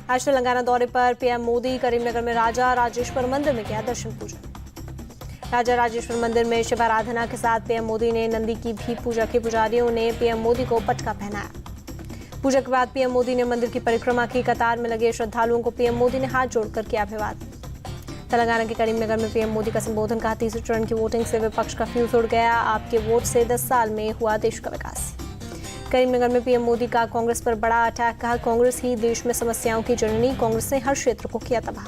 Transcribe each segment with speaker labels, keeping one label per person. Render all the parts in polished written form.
Speaker 1: आज तेलंगाना दौरे पर पीएम मोदी करीमनगर में राजा राजेश्वर मंदिर में किया दर्शन पूजन। राजा राजेश्वर मंदिर में शिव आराधना के साथ पीएम मोदी ने नंदी की भी पूजा की। पुजारियों ने पीएम मोदी को पटका पहनाया। पूजा के बाद पीएम मोदी ने मंदिर की परिक्रमा की। कतार में लगे श्रद्धालुओं को पीएम मोदी ने हाथ जोड़कर किया अभिवादन। तेलंगाना के करीमनगर में पीएम मोदी का संबोधन कहा, तीसरे चरण की वोटिंग से विपक्ष का फ्यूज उड़ गया। आपके वोट से 10 साल में हुआ देश का विकास। करीमनगर में पीएम मोदी का कांग्रेस पर बड़ा अटैक। कहा, कांग्रेस ही देश में समस्याओं की जननी। कांग्रेस ने हर क्षेत्र को किया तबाह।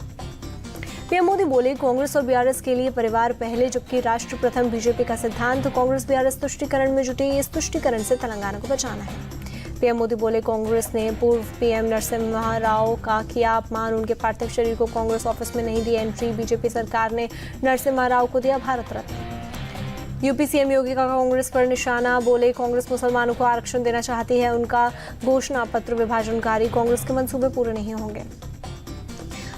Speaker 1: पीएम मोदी बोले, कांग्रेस और बीआरएस के लिए परिवार पहले जबकि राष्ट्र प्रथम। बीजेपी का सिद्धांत कांग्रेस बीआरएस तुष्टीकरण में जुटी। इस तुष्टीकरण से तेलंगाना को बचाना है। पीएम मोदी बोले, कांग्रेस ने पूर्व पीएम नरसिम्हा राव का किया अपमान। उनके पार्थिव शरीर को कांग्रेस ऑफिस में नहीं दी एंट्री। बीजेपी सरकार ने नरसिम्हा राव को दिया भारत रत्न। यूपी सीएम योगी का कांग्रेस पर निशाना। बोले, कांग्रेस मुसलमानों को आरक्षण देना चाहती है। उनका घोषणा पत्र विभाजनकारी। कांग्रेस के मंसूबे पूरे नहीं होंगे।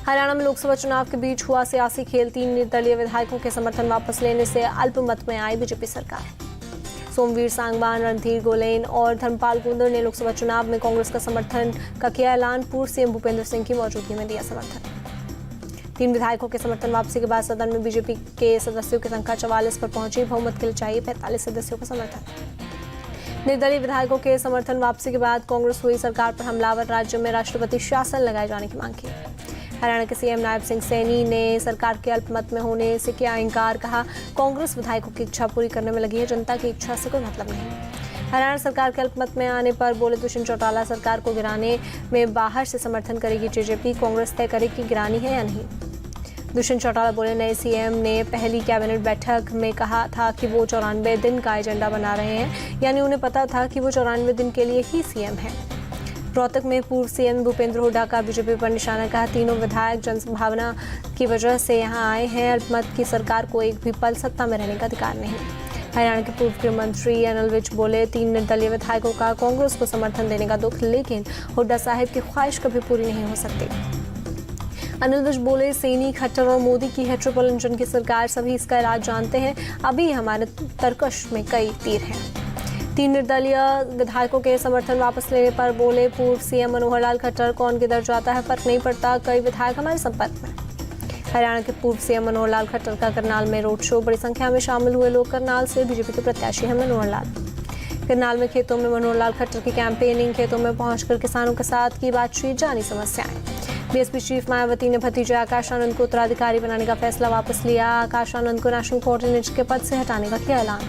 Speaker 1: हरियाणा में लोकसभा चुनाव के बीच हुआ सियासी खेल। 3 निर्दलीय विधायकों के समर्थन वापस लेने से अल्पमत में आई बीजेपी सरकार। सोमवीर सांगवान, रणधीर गोलेन और धर्मपाल कुंदर ने लोकसभा चुनाव में कांग्रेस का समर्थन का किया ऐलान। पूर्व सीएम भूपेंद्र सिंह की मौजूदगी में दिया समर्थन। 3 विधायकों के समर्थन वापसी के बाद सदन में बीजेपी के सदस्यों की संख्या 44 पर पहुंची। बहुमत के लिए चाहिए 45 सदस्यों का समर्थन। निर्दलीय विधायकों के समर्थन वापसी के बाद कांग्रेस हुई सरकार पर हमलावर। राज्य में राष्ट्रपति शासन लगाए जाने की मांग की। हरियाणा के सीएम नायब सिंह सैनी ने सरकार के अल्पमत में होने से किया इंकार। कहा, कांग्रेस विधायकों की इच्छा पूरी करने में लगी है। जनता की इच्छा से कोई मतलब नहीं। हरियाणा सरकार के अल्पमत में आने पर बोले दुष्यंत चौटाला, सरकार को गिराने में बाहर से समर्थन करेगी जेजेपी। कांग्रेस तय करे कि गिरानी है या नहीं। दुष्यंत चौटाला बोले, नए सीएम ने पहली कैबिनेट बैठक में कहा था कि वो 94 दिन का एजेंडा बना रहे हैं, यानी उन्हें पता था कि वो 94 दिन के लिए ही सीएम है। रोहतक में पूर्व सीएम भूपेंद्र हुड्डा का बीजेपी पर निशाना। कहा, तीनों विधायक जनसंभावना की वजह से यहां आए हैं। अल्पमत की सरकार को एक भी पल सत्ता में रहने का अधिकार नहीं। हरियाणा के पूर्व गृह मंत्री अनिल विज बोले, 3 निर्दलीय विधायकों का कांग्रेस को समर्थन देने का दुख, लेकिन हुड्डा साहिब की ख्वाहिश कभी पूरी नहीं हो सकती। अनिल विज बोले, सैनी, खट्टर और मोदी की है ट्रिपल इंजन की सरकार। सभी इसका इलाज जानते हैं। अभी हमारे तरकश में कई तीर हैं। 3 निर्दलीय विधायकों के समर्थन वापस लेने पर बोले पूर्व सीएम मनोहर लाल खट्टर, कौन किधर जाता है फर्क नहीं पड़ता। कई विधायक हमारे संपर्क में। हरियाणा के पूर्व सीएम मनोहर लाल खट्टर का करनाल में रोड शो। बड़ी संख्या में शामिल हुए लोग। करनाल से बीजेपी के प्रत्याशी हैं मनोहर लाल। करनाल में खेतों में मनोहर लाल खट्टर की कैंपेनिंग। खेतों में पहुंचकर किसानों के साथ की बातचीत, जानी समस्याएं। बीएसपी चीफ मायावती ने भतीजे आकाश आनंद को उत्तराधिकारी बनाने का फैसला वापस लिया। आकाश आनंद को नेशनल कोऑर्डिनेटर के पद से हटाने का किया ऐलान।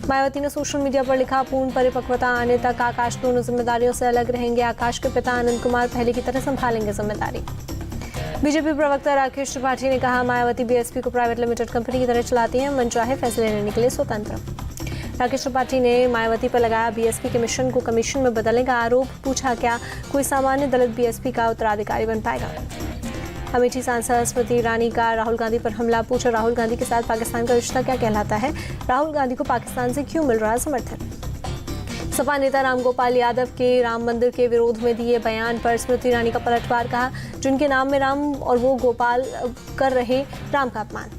Speaker 1: मायावती ने सोशल मीडिया पर लिखा, पूर्ण परिपक्वता आने तक आकाश दोनों जिम्मेदारियों से अलग रहेंगे। आकाश के पिता आनंद कुमार पहले की तरह संभालेंगे जिम्मेदारी। बीजेपी प्रवक्ता राकेश त्रिपाठी ने कहा, मायावती बीएसपी को प्राइवेट लिमिटेड कंपनी की तरह चलाती हैं। मनचाहे फैसले लेने के लिए स्वतंत्र। राकेश त्रिपाठी ने मायावती पर लगाया बीएसपी के मिशन को कमीशन में बदलने का आरोप। पूछा, क्या कोई सामान्य दलित बीएसपी का उत्तराधिकारी बन पाएगा। अमेठी सांसद स्मृति ईरानी का राहुल गांधी पर हमला। पूछा, राहुल गांधी के साथ पाकिस्तान का रिश्ता क्या कहलाता है। राहुल गांधी को पाकिस्तान से क्यों मिल रहा है समर्थन। सपा नेता रामगोपाल यादव के राम मंदिर के विरोध में दिए बयान पर स्मृति ईरानी का पलटवार। कहा, जिनके नाम में राम और वो गोपाल कर रहे राम का अपमान।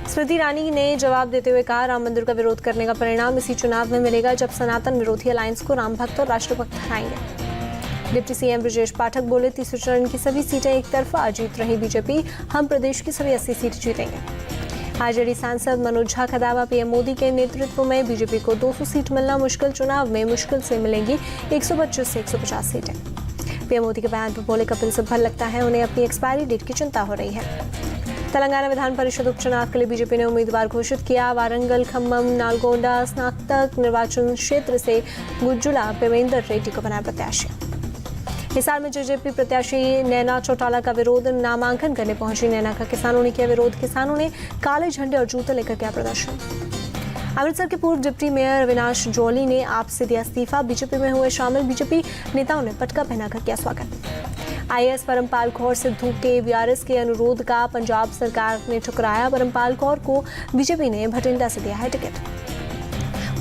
Speaker 1: स्मृति ईरानी ने जवाब देते हुए कहा, राम मंदिर का विरोध करने का परिणाम इसी चुनाव में मिलेगा, जब सनातन विरोधी अलायंस को राम भक्त और राष्ट्रभक्त हराएंगे। डिप्टी सीएम ब्रजेश पाठक बोले, तीसरे चरण की सभी सीटें एक तरफा जीत रही बीजेपी। हम प्रदेश की सभी 80 सीट जीतेंगे। आरजेडी सांसद मनोज झा का दावा, पीएम मोदी के नेतृत्व में बीजेपी को 200 सीट मिलना मुश्किल। चुनाव में मुश्किल से मिलेंगी 125 से 150 सीटें। पीएम मोदी के बयान पर बोले कपिल सिब्बल, लगता है उन्हें अपनी एक्सपायरी डेट की चिंता हो रही है। तेलंगाना विधान परिषद उपचुनाव के लिए बीजेपी ने उम्मीदवार घोषित किया। वारंगल, खम्मम, नालगोंडा स्नातक निर्वाचन क्षेत्र से गुज्जुला पेमेंदर रेड्डी को बनाया प्रत्याशी। हिसार में जेजेपी प्रत्याशी नैना चौटाला का विरोध। नामांकन करने पहुंची नैना का किसानों ने किया विरोध। किसानों ने काले झंडे और जूते लेकर किया प्रदर्शन। अमृतसर के पूर्व डिप्टी मेयर अविनाश जौली ने आप से दिया इस्तीफा। बीजेपी में हुए शामिल। बीजेपी नेताओं ने पटका पहनाकर किया स्वागत। आईएएस परमपाल कौर सिद्धू के बीआरएस के अनुरोध का पंजाब सरकार ने ठुकराया। परमपाल कौर को बीजेपी ने भटिंडा से दिया है टिकट।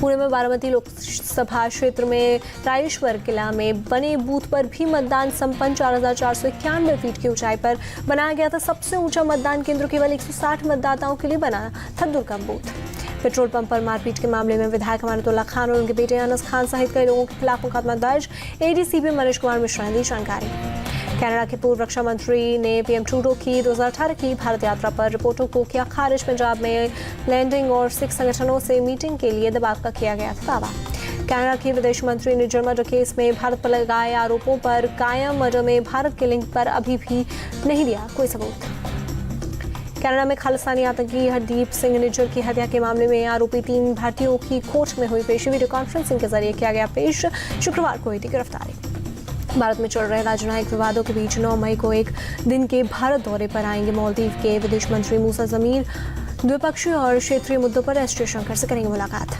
Speaker 1: पुणे में बारामती लोकसभा क्षेत्र में रायेश्वर किला में बने बूथ पर भी मतदान संपन्न। 4491 फीट की ऊंचाई पर बनाया गया था सबसे ऊंचा मतदान केंद्र। केवल 160 मतदाताओं के लिए बना था दुर्गम बूथ। पेट्रोल पंप पर मारपीट के मामले में विधायक अमानतुल्लाह खान और उनके बेटे अनस खान सहित कई लोगों के खिलाफ मुकदमा दर्ज। एडीसीपी मनीष कुमार मिश्रा ने दी जानकारी। कनाडा के पूर्व रक्षा मंत्री ने पीएम ट्रूडो की 2018 की भारत यात्रा पर रिपोर्टों को किया खारिज। पंजाब में लैंडिंग और सिख संगठनों से मीटिंग के लिए दबाव का किया गया था दावा। कनाडा के विदेश मंत्री ने निर्जर मर्डर केस में भारत पर लगाए आरोपों पर कायम मर्डर में भारत के लिंक पर अभी भी नहीं दिया कोई सबूत। कनाडा में खालिस्तानी आतंकी हरदीप सिंह निज्जर की हत्या के मामले में आरोपी 3 भारतीयों की कोर्ट में हुई पेशी वीडियो कॉन्फ्रेंसिंग के जरिए किया गया पेश। शुक्रवार को हुई थी गिरफ्तारी। भारत में चल रहे राजनयिक विवादों के बीच 9 मई को एक दिन के भारत दौरे पर आएंगे मालदीव के विदेश मंत्री मूसा जमीर। द्विपक्षीय और क्षेत्रीय मुद्दों पर एस जयशंकर से करेंगे मुलाकात।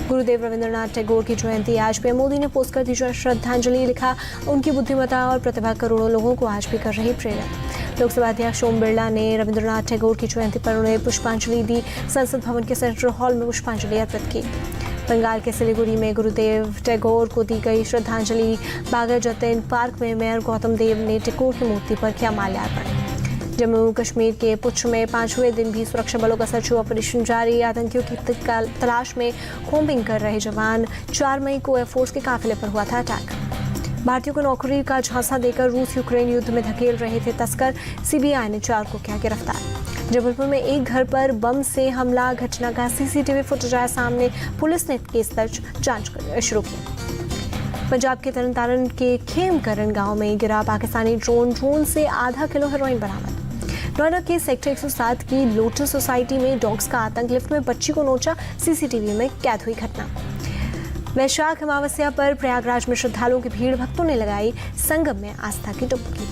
Speaker 1: गुरुदेव रविंद्रनाथ टैगोर की जयंती आज। पीएम मोदी ने पोस्ट कर दी श्रद्धांजलि। लिखा, उनकी बुद्धिमत्ता और प्रतिभा करोड़ों लोगों को आज भी कर रही प्रेरित। लोकसभा अध्यक्ष ओम बिरला ने रविंद्रनाथ टैगोर की जयंती पर उन्हें पुष्पांजलि दी। संसद भवन के सेंट्रल हॉल में पुष्पांजलि अर्पित की। बंगाल के सिलीगुड़ी में गुरुदेव टैगोर को दी गई श्रद्धांजलि। बागा जतीन पार्क में मेयर गौतम देव ने टैगोर की मूर्ति पर किया माल्यार्पण। जम्मू कश्मीर के पुंछ में 5वें दिन भी सुरक्षा बलों का सर्च ऑपरेशन जारी। आतंकियों की तलाश में कॉम्बिंग कर रहे जवान। 4 मई को एयरफोर्स के काफिले पर हुआ था अटैक। भारतीयों को नौकरी का झांसा देकर रूस यूक्रेन युद्ध में धकेल रहे थे तस्कर। सीबीआई ने 4 को किया गिरफ्तार। जबलपुर में एक घर पर बम से हमला। घटना का सीसीटीवी फुटेज आया सामने। पुलिस ने केस दर्ज जांच शुरू की। पंजाब के तरनतारन के खेमकरन गांव में गिरा पाकिस्तानी ड्रोन से आधा किलो हेरोइन बरामद। नोएडा के सेक्टर 107 की लोटस सोसाइटी में डॉग्स का आतंक। लिफ्ट में बच्ची को नोचा। सीसीटीवी में कैद हुई घटना। वैशाख अमावस्या पर प्रयागराज में श्रद्धालुओं की भीड़। भक्तों ने लगाई संगम में आस्था की डुबकी।